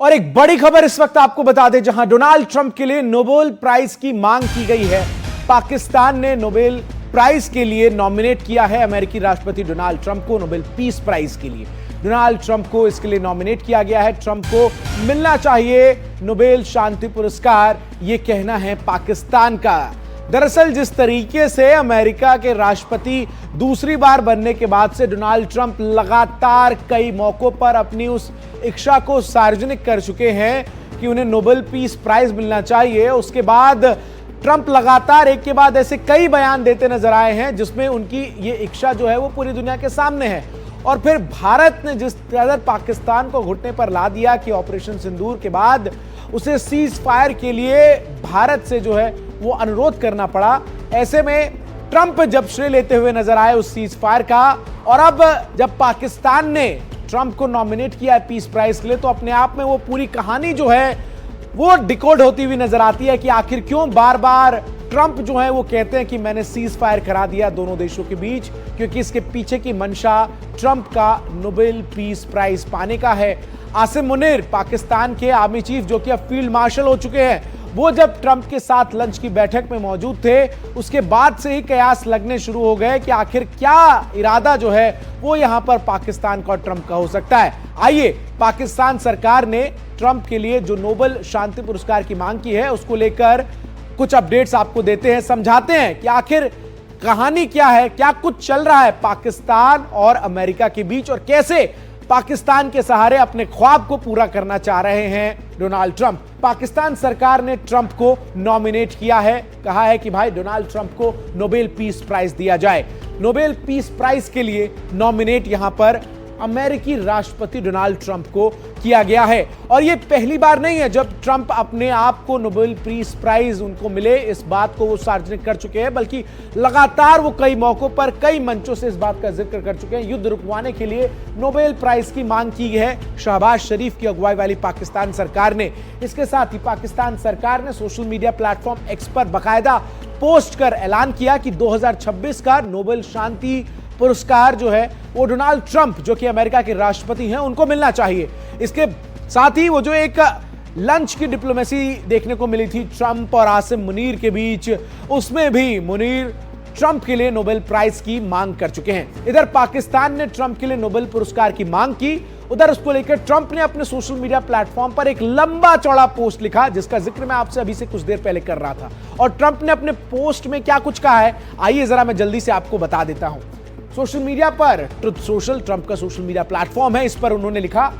और एक बड़ी खबर इस वक्त आपको बता दें, जहां डोनाल्ड ट्रंप के लिए नोबेल प्राइज की मांग की गई है। पाकिस्तान ने नोबेल प्राइज के लिए नॉमिनेट किया है अमेरिकी राष्ट्रपति डोनाल्ड ट्रंप को नोबेल पीस प्राइज के लिए। डोनाल्ड ट्रंप को इसके लिए नॉमिनेट किया गया है। ट्रंप को मिलना चाहिए नोबेल शांति पुरस्कार, यह कहना है पाकिस्तान का। दरअसल जिस तरीके से अमेरिका के राष्ट्रपति दूसरी बार बनने के बाद से डोनाल्ड ट्रंप लगातार कई मौकों पर अपनी उस इच्छा को सार्वजनिक कर चुके हैं कि उन्हें नोबेल पीस प्राइज मिलना चाहिए, उसके बाद ट्रंप लगातार एक के बाद ऐसे कई बयान देते नजर आए हैं जिसमें उनकी ये इच्छा जो है वो पूरी दुनिया के सामने है। और फिर भारत ने जिस तरह पाकिस्तान को घुटने पर ला दिया कि ऑपरेशन सिंदूर के बाद उसे सीज फायर के लिए भारत से जो है वो अनुरोध करना पड़ा। ऐसे में ट्रंप जब श्रेय लेते हुए नजर आए उस सीज फायर का, और अब जब पाकिस्तान ने ट्रंप को नॉमिनेट किया है पीस प्राइज के लिए, तो अपने आप में वो पूरी कहानी जो है वो डिकोड होती हुई नजर आती है कि आखिर क्यों बार बार ट्रंप जो है वो कहते हैं कि मैंने सीज फायर करा दिया दोनों देशों के बीच, क्योंकि इसके पीछे की मंशा ट्रंप का नोबेल पीस प्राइज पाने का है। आसिम मुनीर पाकिस्तान के आर्मी चीफ, जो कि अब फील्ड मार्शल हो चुके हैं, वो जब ट्रंप के साथ लंच की बैठक में मौजूद थे, उसके बाद से ही कयास लगने शुरू हो गए कि आखिर क्या इरादा जो है वो यहां पर पाकिस्तान का और ट्रंप का हो सकता है। आइए, पाकिस्तान सरकार ने ट्रंप के लिए जो नोबेल शांति पुरस्कार की मांग की है उसको लेकर कुछ अपडेट्स आपको देते हैं, समझाते हैं कि आखिर कहानी क्या है, क्या कुछ चल रहा है पाकिस्तान और अमेरिका के बीच, और कैसे पाकिस्तान के सहारे अपने ख्वाब को पूरा करना चाह रहे हैं डोनाल्ड ट्रंप। पाकिस्तान सरकार ने ट्रंप को नॉमिनेट किया है, कहा है कि भाई डोनाल्ड ट्रंप को नोबेल पीस प्राइज दिया जाए। नोबेल पीस प्राइज के लिए नॉमिनेट यहां पर अमेरिकी राष्ट्रपति डोनाल्ड ट्रंप को किया गया है, और यह पहली बार नहीं है जब ट्रंप अपने आप को नोबेल पीस प्राइज उनको मिले, इस बात को वो सार्वजनिक कर चुके हैं, बल्कि लगातार वो कई मौकों पर कई मंचों से इस बात का जिक्र कर चुके हैं। युद्ध रुकवाने के लिए नोबेल प्राइज की मांग की है शहबाज शरीफ की अगुवाई वाली पाकिस्तान सरकार ने। इसके साथ ही पाकिस्तान सरकार ने सोशल मीडिया प्लेटफॉर्म एक्स पर बाकायदा पोस्ट कर ऐलान किया कि 2026 का नोबेल शांति पुरस्कार जो है वो डोनाल्ड ट्रंप, जो कि अमेरिका के राष्ट्रपति हैं, उनको मिलना चाहिए। इसके साथ ही वो जो एक लंच की डिप्लोमेसी देखने को मिली थी ट्रंप और आसिम मुनीर के बीच, उसमें भी मुनीर ट्रंप के लिए नोबेल प्राइज की मांग कर चुके हैं। इधर पाकिस्तान ने ट्रंप के लिए नोबेल पुरस्कार की मांग की, उधर उसको लेकर ट्रंप ने अपने सोशल मीडिया प्लेटफॉर्म पर एक लंबा चौड़ा पोस्ट लिखा, जिसका जिक्र मैं आपसे अभी से कुछ देर पहले कर रहा था। और ट्रंप ने अपने पोस्ट में क्या कुछ कहा है, आइए जरा मैं जल्दी से आपको बता देता हूं। सोशल मीडिया पर ट्रुथ सोशल, ट्रंप का सोशल मीडिया प्लेटफॉर्म है, इस पर उन्होंने लिखा,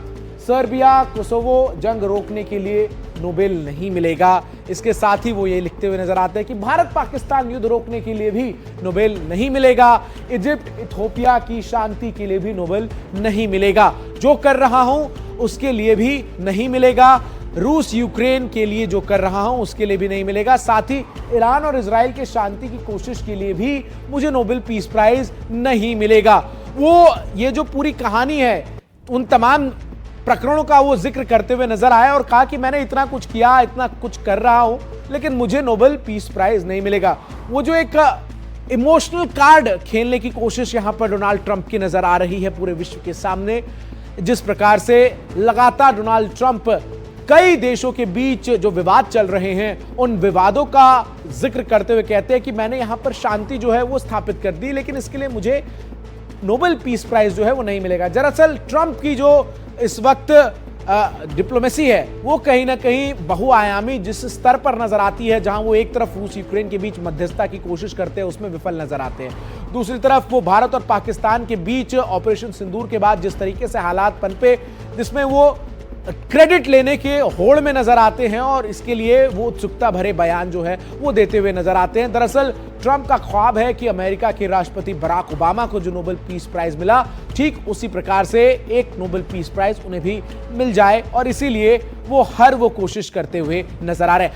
सर्बिया कोसोवो जंग रोकने के लिए नोबेल नहीं मिलेगा। इसके साथ ही वो ये लिखते हुए नजर आते हैं कि भारत पाकिस्तान युद्ध रोकने के लिए भी नोबेल नहीं मिलेगा, इजिप्ट इथियोपिया की शांति के लिए भी नोबेल नहीं मिलेगा, जो कर रहा हूं उसके लिए भी नहीं मिलेगा, रूस यूक्रेन के लिए जो कर रहा हूं उसके लिए भी नहीं मिलेगा, साथ ही ईरान और इजराइल के शांति की कोशिश के लिए भी मुझे नोबेल पीस प्राइज नहीं मिलेगा। वो ये जो पूरी कहानी है उन तमाम प्रकरणों का वो जिक्र करते हुए नजर आया और कहा कि मैंने इतना कुछ किया, इतना कुछ कर रहा हूं, लेकिन मुझे नोबेल पीस प्राइज नहीं मिलेगा। वो जो एक इमोशनल कार्ड खेलने की कोशिश यहां पर डोनाल्ड ट्रंप की नजर आ रही है पूरे विश्व के सामने, जिस प्रकार से लगातार डोनाल्ड ट्रंप कई देशों के बीच जो विवाद चल रहे हैं उन विवादों का जिक्र करते हुए कहते हैं कि मैंने यहां पर शांति जो है वो स्थापित कर दी, लेकिन इसके लिए मुझे नोबेल पीस प्राइज जो है वो नहीं मिलेगा। दरअसल ट्रंप की जो इस वक्त डिप्लोमेसी है वो कहीं ना कहीं बहुआयामी जिस स्तर पर नजर आती है, जहां वो एक तरफ रूस यूक्रेन के बीच मध्यस्थता की कोशिश करते हैं उसमें विफल नजर आते हैं, दूसरी तरफ वो भारत और पाकिस्तान के बीच ऑपरेशन सिंदूर के बाद जिस तरीके से हालात पनपे, जिसमें वो क्रेडिट लेने के होड़ में नजर आते हैं और इसके लिए वो उत्सुकता भरे बयान जो है वो देते हुए नजर आते हैं। दरअसल ट्रंप का ख्वाब है कि अमेरिका के राष्ट्रपति बराक ओबामा को जो नोबेल पीस प्राइज मिला, ठीक उसी प्रकार से एक नोबेल पीस प्राइज उन्हें भी मिल जाए, और इसीलिए वो कोशिश करते हुए नजर आ रहे हैं।